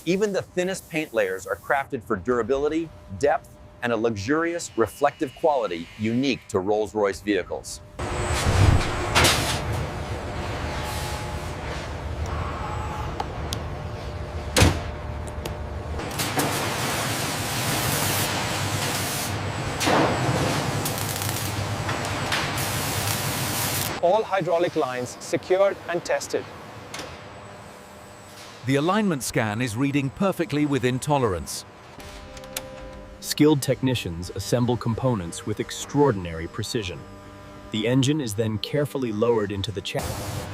Even the thinnest paint layers are crafted for durability, depth, and a luxurious, reflective quality unique to Rolls-Royce vehicles. All hydraulic lines secured and tested. The alignment scan is reading perfectly within tolerance. Skilled technicians assemble components with extraordinary precision. The engine is then carefully lowered into the chassis.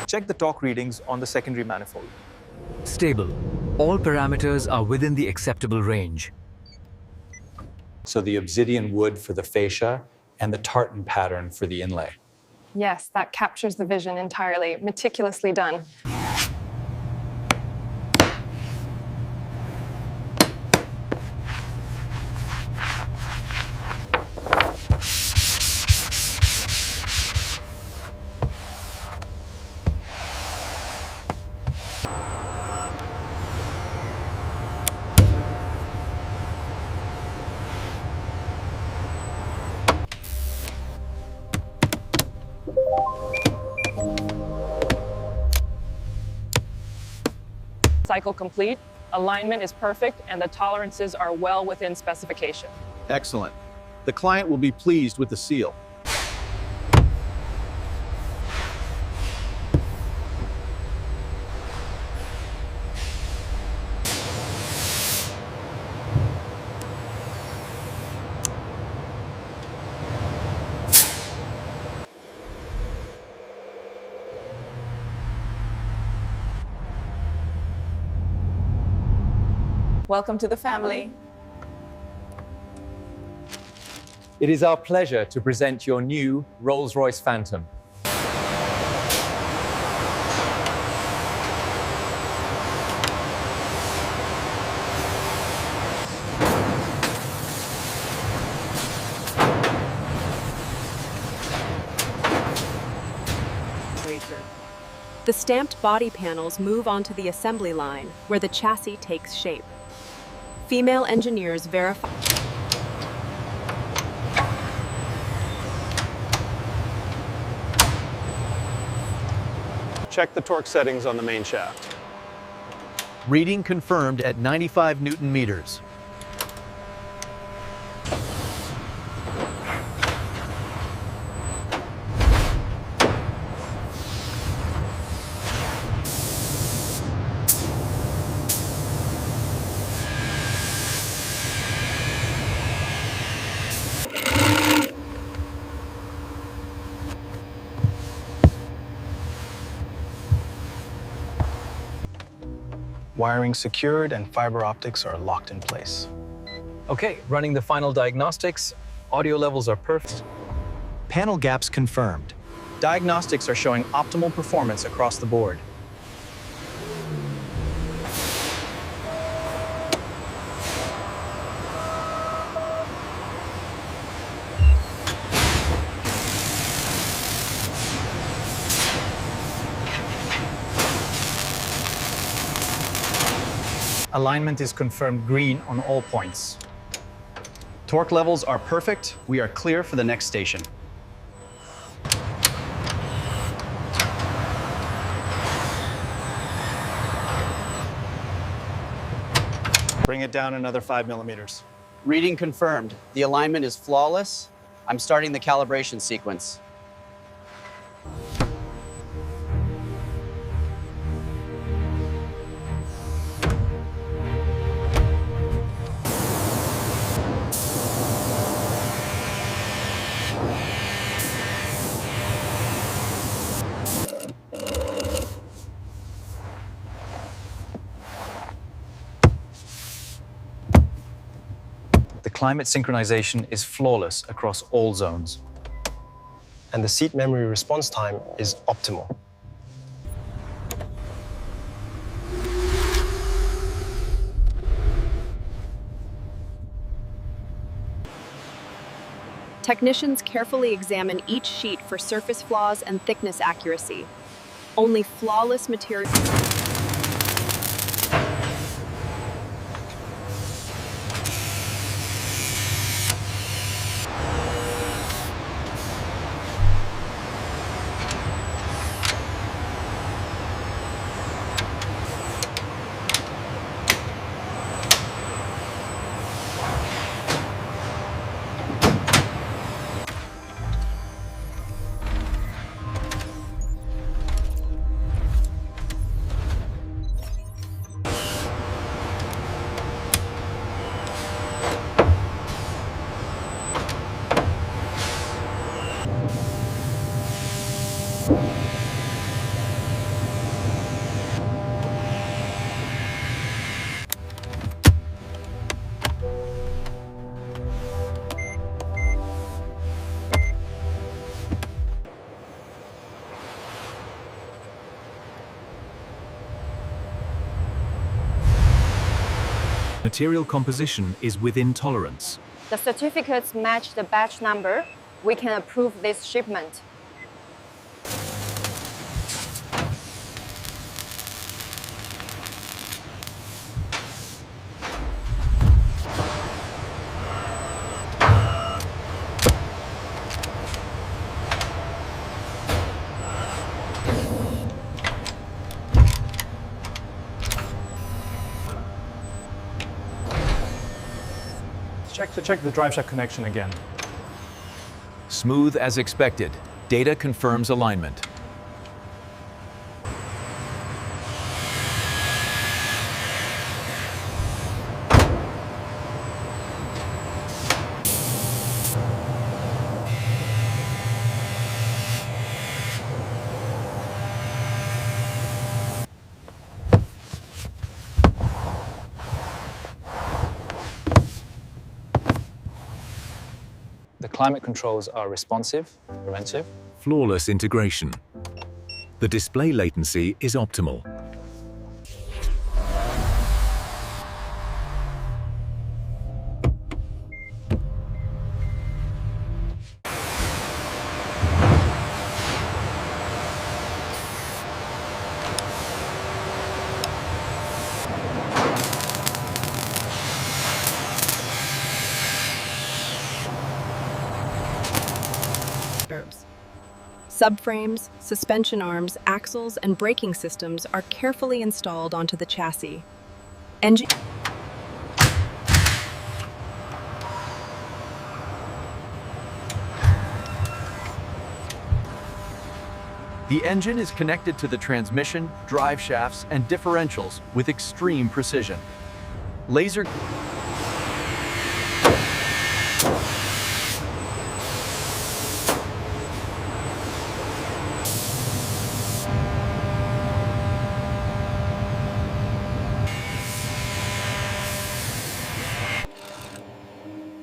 Check the torque readings on the secondary manifold. Stable. All parameters are within the acceptable range. So the obsidian wood for the fascia and the tartan pattern for the inlay. Yes, that captures the vision entirely. Meticulously done. Cycle complete, alignment is perfect, and the tolerances are well within specification. Excellent. The client will be pleased with the seal. Welcome to the family. It is our pleasure to present your new Rolls-Royce Phantom. The stamped body panels move onto the assembly line, where the chassis takes shape. Female engineers verify. Check the torque settings on the main shaft. Reading confirmed at 95 Newton meters. Wiring secured and fiber optics are locked in place. Okay, running the final diagnostics. Audio levels are perfect. Panel gaps confirmed. Diagnostics are showing optimal performance across the board. Alignment is confirmed green on all points. Torque levels are perfect. We are clear for the next station. Bring it down another 5 millimeters. Reading confirmed. The alignment is flawless. I'm starting the calibration sequence. The climate synchronization is flawless across all zones. And the seat memory response time is optimal. Technicians carefully examine each sheet for surface flaws and thickness accuracy. Only flawless material. Material composition is within tolerance. The certificates match the batch number. We can approve this shipment. Check the drive shaft connection again. Smooth as expected. Data confirms alignment. The climate controls are responsive, preventive. Flawless integration. The display latency is optimal. Subframes, suspension arms, axles, and braking systems are carefully installed onto the chassis. The engine is connected to the transmission, drive shafts, and differentials with extreme precision. Laser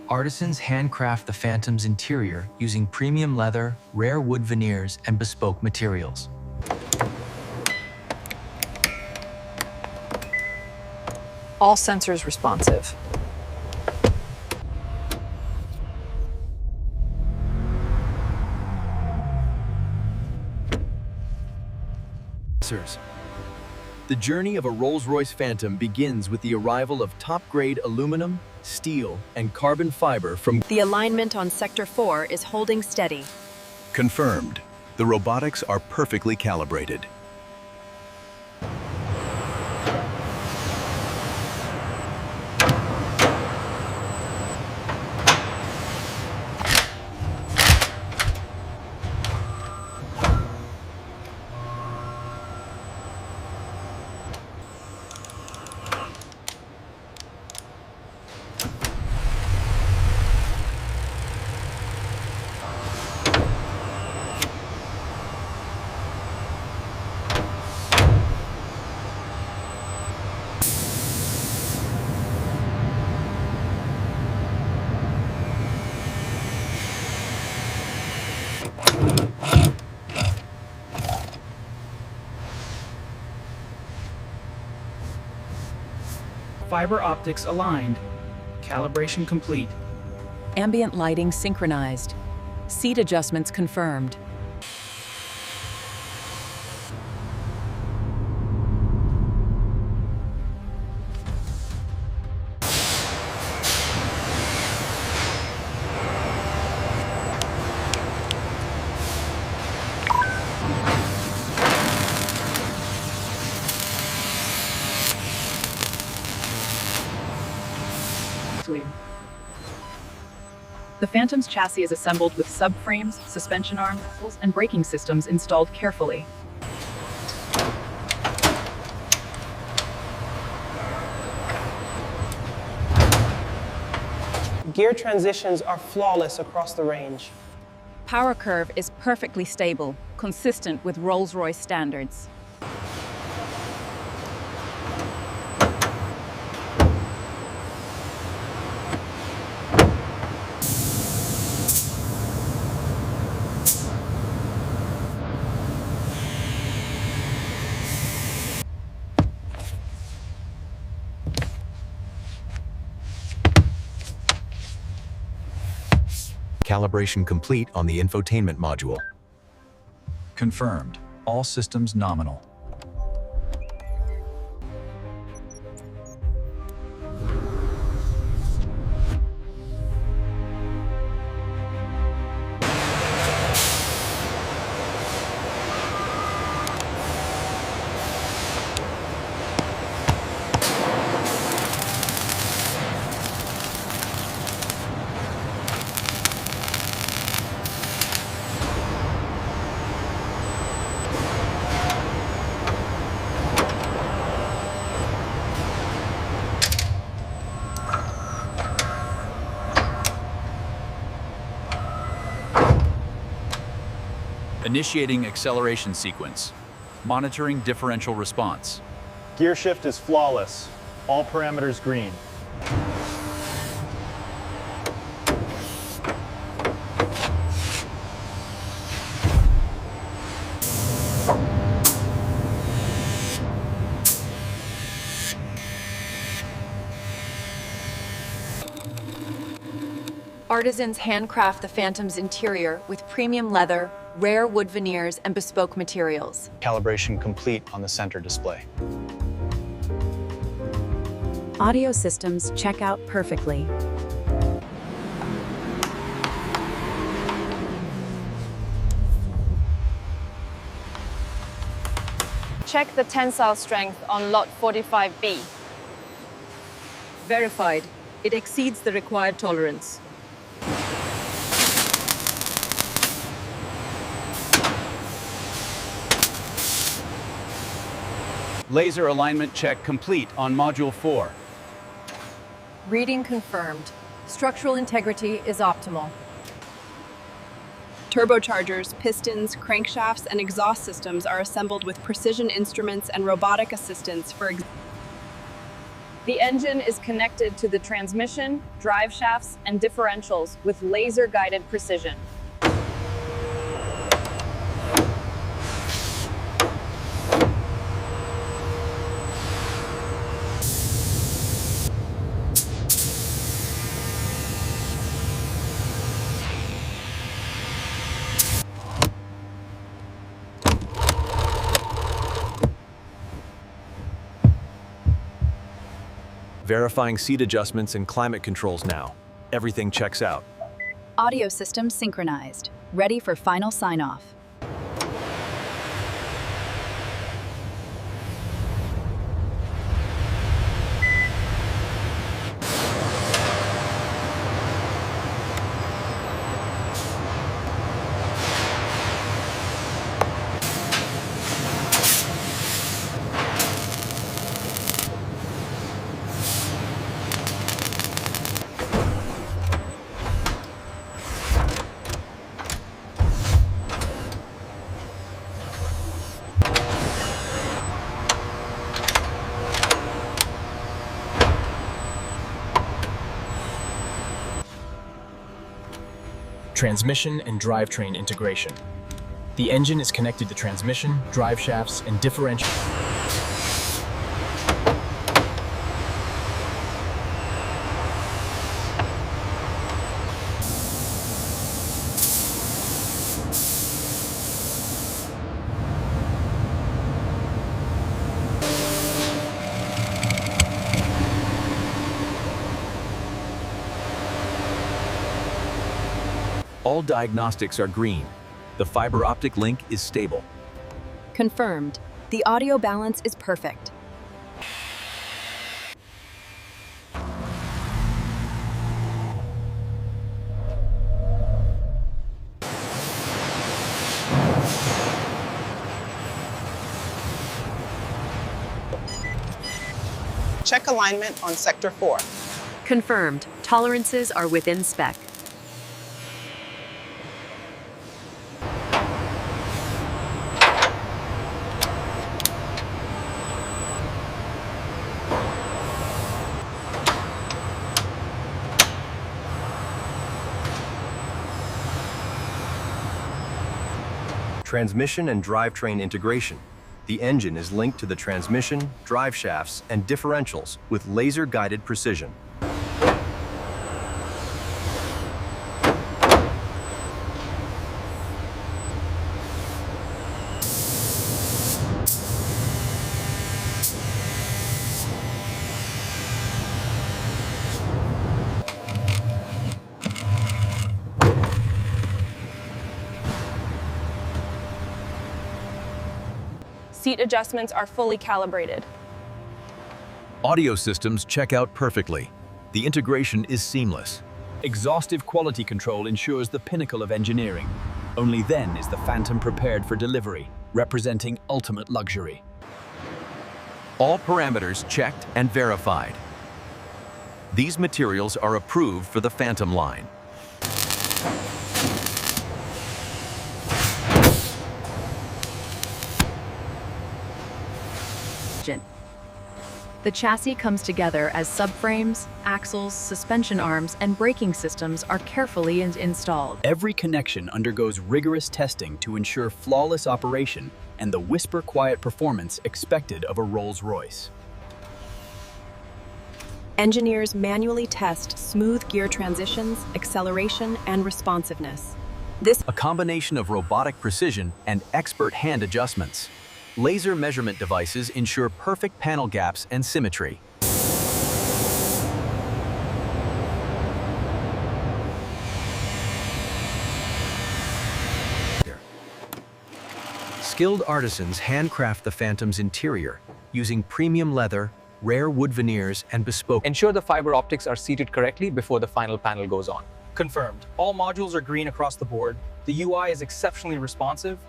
Artisans handcraft the Phantom's interior using premium leather, rare wood veneers, and bespoke materials. All sensors responsive. The journey of a Rolls-Royce Phantom begins with the arrival of top-grade aluminum, steel, and carbon fiber from... The alignment on Sector 4 is holding steady. Confirmed. The robotics are perfectly calibrated. fiber optics aligned. Calibration complete. Ambient lighting synchronized. Seat adjustments confirmed. The Phantom's chassis is assembled with subframes, suspension arms, and braking systems installed carefully. Gear transitions are flawless across the range. Power curve is perfectly stable, consistent with Rolls-Royce standards. Calibration complete on the infotainment module. Confirmed. All systems nominal. Initiating acceleration sequence. Monitoring differential response. Gear shift is flawless. All parameters green. Artisans handcraft the Phantom's interior with premium leather, rare wood veneers, and bespoke materials. Calibration complete on the center display. Audio systems check out perfectly. Check the tensile strength on lot 45B. Verified. It exceeds the required tolerance. Laser alignment check complete on Module 4. Reading confirmed. Structural integrity is optimal. Turbochargers, pistons, crankshafts, and exhaust systems are assembled with precision instruments and robotic assistance for The engine is connected to the transmission, drive shafts, and differentials with laser-guided precision. Verifying seat adjustments and climate controls now. Everything checks out. Audio system synchronized. Ready for final sign-off. Transmission and drivetrain integration. The engine is connected to transmission, drive shafts, and differential. All diagnostics are green. The fiber optic link is stable. Confirmed. The audio balance is perfect. Check alignment on Sector 4. Confirmed. Tolerances are within spec. Transmission and drivetrain integration. The engine is linked to the transmission, drive shafts, and differentials with laser-guided precision. Seat adjustments are fully calibrated. Audio systems check out perfectly. The integration is seamless. Exhaustive quality control ensures the pinnacle of engineering. Only then is the Phantom prepared for delivery, representing ultimate luxury. All parameters checked and verified. These materials are approved for the Phantom line. The chassis comes together as subframes, axles, suspension arms, and braking systems are carefully installed. Every connection undergoes rigorous testing to ensure flawless operation and the whisper-quiet performance expected of a Rolls-Royce. Engineers manually test smooth gear transitions, acceleration, and responsiveness. A combination of robotic precision and expert hand adjustments. Laser measurement devices ensure perfect panel gaps and symmetry. Skilled artisans handcraft the Phantom's interior using premium leather, rare wood veneers, and bespoke. Ensure the fiber optics are seated correctly before the final panel goes on. Confirmed. All modules are green across the board. The UI is exceptionally responsive,